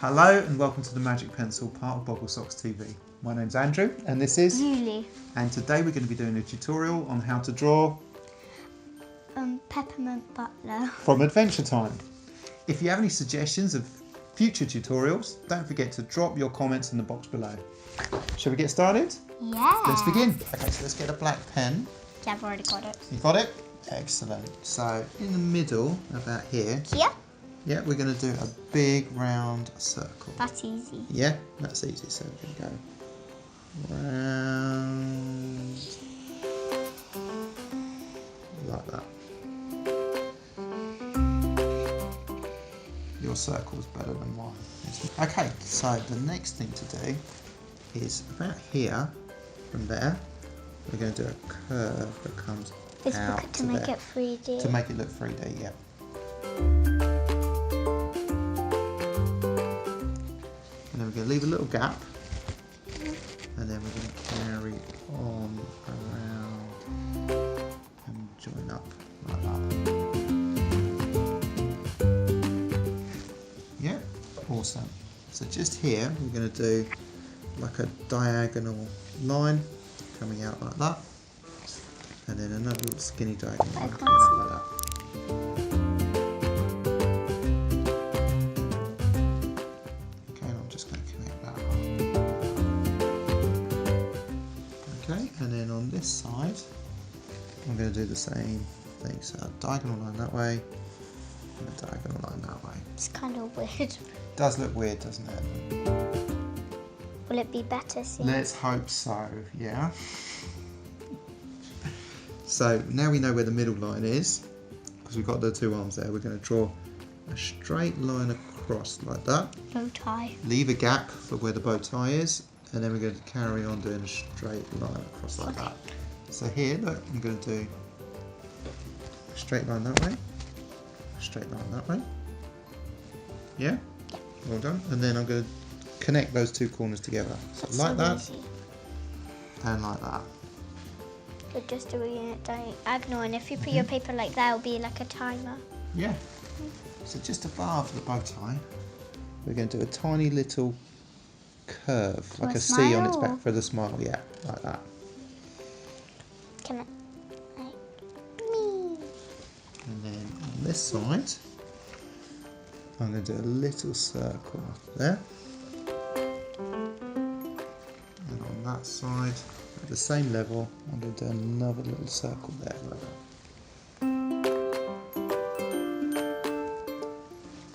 Hello and welcome to the Magic Pencil, part of Boggle Socks TV. My name's Andrew and this is Julie. And today we're going to be doing a tutorial on how to draw Peppermint Butler from Adventuretime. If you have any suggestions of future tutorials, don't forget to drop your comments in the box below. Shall we get started? Yeah. Let's begin. Okay, so let's get a black pen. Yeah, I've already got it. You got it? Excellent. So in the middle, about here. Here? Yeah, we're going to do a big round circle. That's easy. Yeah, that's easy. So we're going to go round like that. Your circle's better than mine. Okay, so the next thing to do is about here, from there, we're going to do a curve that comes out to make it 3D. To make it look 3D, yeah. And then we're going to leave a little gap, and then we're going to carry on around and join up like that. Yeah, awesome. So just here, we're going to do like a diagonal line coming out like that, and then another little skinny diagonal line coming out like that. And then on this side, I'm going to do the same thing. So a diagonal line that way, and a diagonal line that way. It's kind of weird. It does look weird, doesn't it? Will it be better soon? Let's hope so, yeah. So now we know where the middle line is, because we've got the two arms there. We're going to draw a straight line across like that. Bow tie. Leave a gap for where the bow tie is. And then we're going to carry on doing a straight line across like that. So here, look, I'm going to do a straight line that way, a straight line that way. Yeah? Well done. And then I'm going to connect those two corners together. So like that, easy. And like that. You're just doing it diagonal, and if you put your paper like that, it'll be like a timer. Yeah. So just above the bow tie, we're going to do a tiny little curve, like a C on its back for the smile, yeah, like that. Can I? Like me. And then on this side, I'm going to do a little circle there. And on that side, at the same level, I'm going to do another little circle there, like that.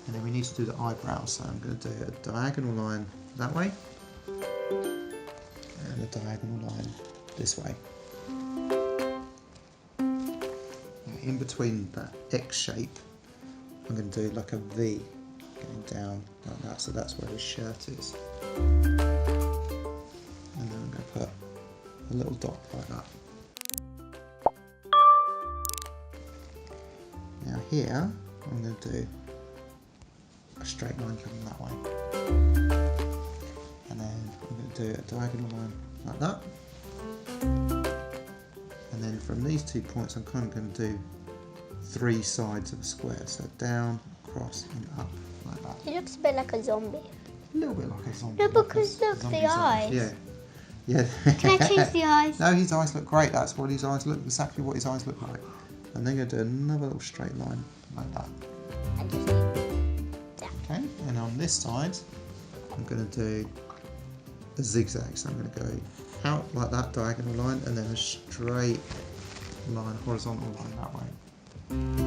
And then we need to do the eyebrows, so I'm going to do a diagonal line that way, and a diagonal line this way. Now in between that X shape, I'm going to do like a V going down like that, so that's where his shirt is. And then I'm going to put a little dot like that. Now here, I'm going to do a straight line coming that way. And then I'm going to do a diagonal line like that. And then from these 2 points, I'm kind of going to do 3 sides of a square. So down, across, and up like that. He looks a bit like a zombie. A little bit like a zombie. No, because look, the eyes. Yeah. Yeah. Can I change the eyes? No, his eyes look great. That's what his eyes look, exactly what his eyes look like. And then I'm going to do another little straight line like that. Okay, and on this side, I'm going to do a zigzag. So I'm going to go out like that, diagonal line, and then a straight line, horizontal line that way. And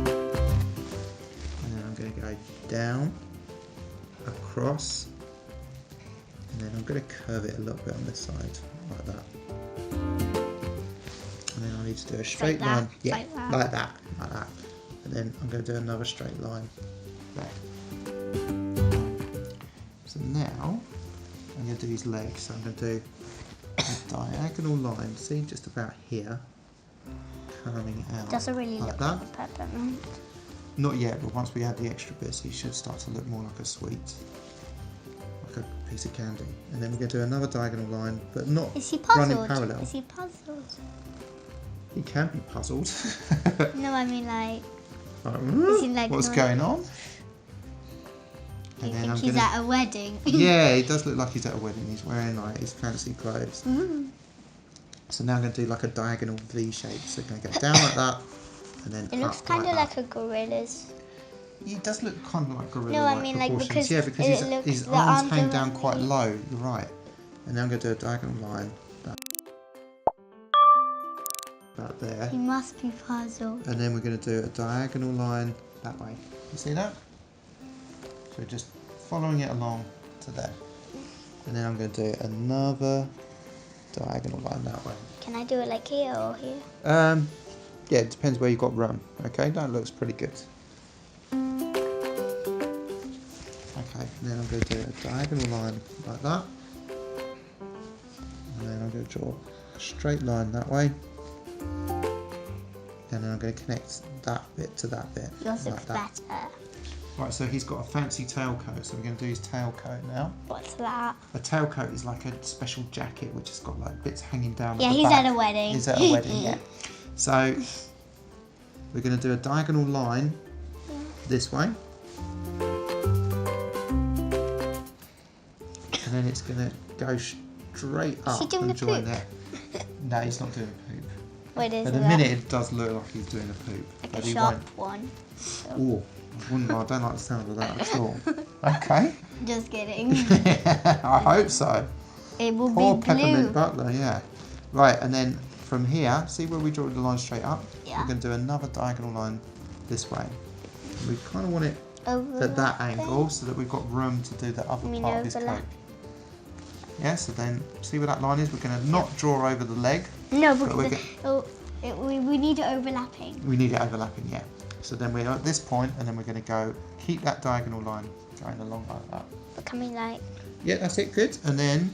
then I'm going to go down, across, and then I'm going to curve it a little bit on this side, like that. And then I need to do a straight line. Yeah, like that. And then I'm going to do another straight line there. So now I'm going to do his legs. So I'm going to do a diagonal line, see, just about here, coming out. Doesn't really like look that. like a peppermint. Not yet, but once we add the extra bits, he should start to look more like a sweet, like a piece of candy. And then we're going to do another diagonal line, but not running parallel. Is he puzzled? He can be puzzled. No, I mean like Like, like what's no- going on? You then think he's at a wedding? Yeah, it does look like he's at a wedding. He's wearing like his fancy clothes. So now I'm going to do like a diagonal V shape. So I'm going to go down like that, and then It looks up kind of like a gorilla's. He does look kind of like gorilla. No, I mean like because his arms came down quite low. You're right. And now I'm going to do a diagonal line about there. He must be puzzled. And then we're going to do a diagonal line that way. You see that? So just following it along to there. And then I'm going to do another diagonal line that way. Can I do it like here or here? Yeah, it depends where you've got room. Okay, that looks pretty good. Okay, and then I'm going to do a diagonal line like that. And then I'm going to draw a straight line that way. And then I'm going to connect that bit to that bit. Yours like looks that. better. Right, so he's got a fancy tailcoat, so we're going to do his tailcoat now. What's that? A tailcoat is like a special jacket which has got like bits hanging down Yeah, at the he's back. at a wedding. He's at a wedding, yeah. So we're going to do a diagonal line this way. And then it's going to go straight up doing and a join poop? there. No, he's not doing a poop. Wait, is At the that? minute it does look like he's doing a poop. Like but a he sharp won't. one. Oh, I don't like the sound of that at all. Okay. Just kidding. I hope so. It will Poor be blue. Peppermint Butler, yeah. Right, and then from here, see where we draw the line straight up? Yeah. We're going to do another diagonal line this way. We kind of want it Over at that angle so that we've got room to do the other part of his coat. overlap. Yeah, so then see where that line is? We're going to not draw over the leg. No, But we're because we need it overlapping. We need it overlapping, yeah. So then we're at this point, and then we're going to go keep that diagonal line going along like that. Becoming like. Yeah, that's it, good. And then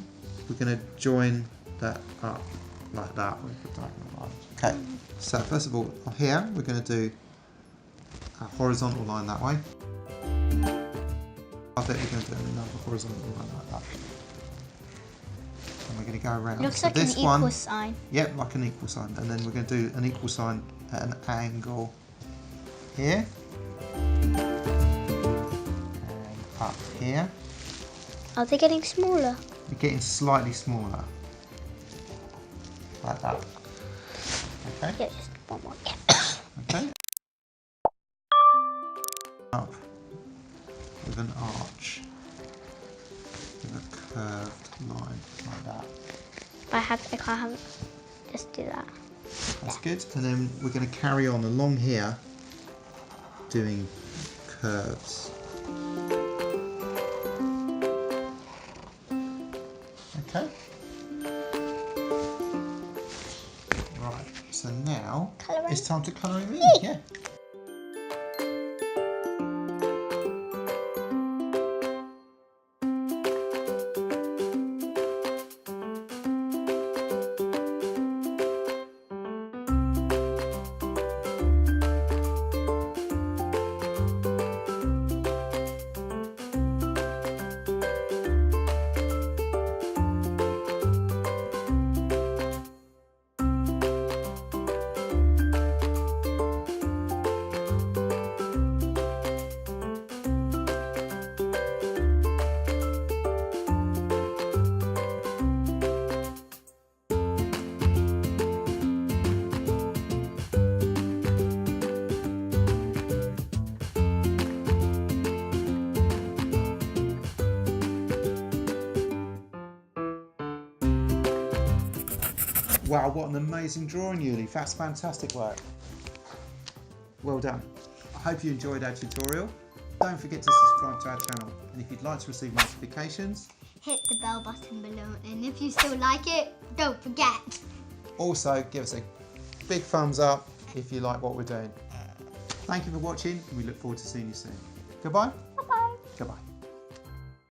we're going to join that up like that with the diagonal line. Okay, so first of all, here we're going to do a horizontal line that way. I think we're going to do another horizontal line like that. And we're going to go around. Looks so like this an one, equal sign. Yep, like an equal sign. And then we're going to do an equal sign at an angle here. And up here. Are they getting smaller? We're getting slightly smaller. Like that. Okay. Yeah, just one more. Okay. Up with an arch. With a curved line like that. I can't have. Just do that. That's good. And then we're going to carry on along here doing curves. Okay. Right. So now Colouring? it's time to colour him in. Yeah. Wow, what an amazing drawing, Yuli. That's fantastic work. Well done. I hope you enjoyed our tutorial. Don't forget to subscribe to our channel. And if you'd like to receive notifications, Hit the bell button below, and if you still like it, don't forget. also give us a big thumbs up if you like what we're doing. Thank you for watching, and we look forward to seeing you soon. Goodbye. Bye bye. Goodbye.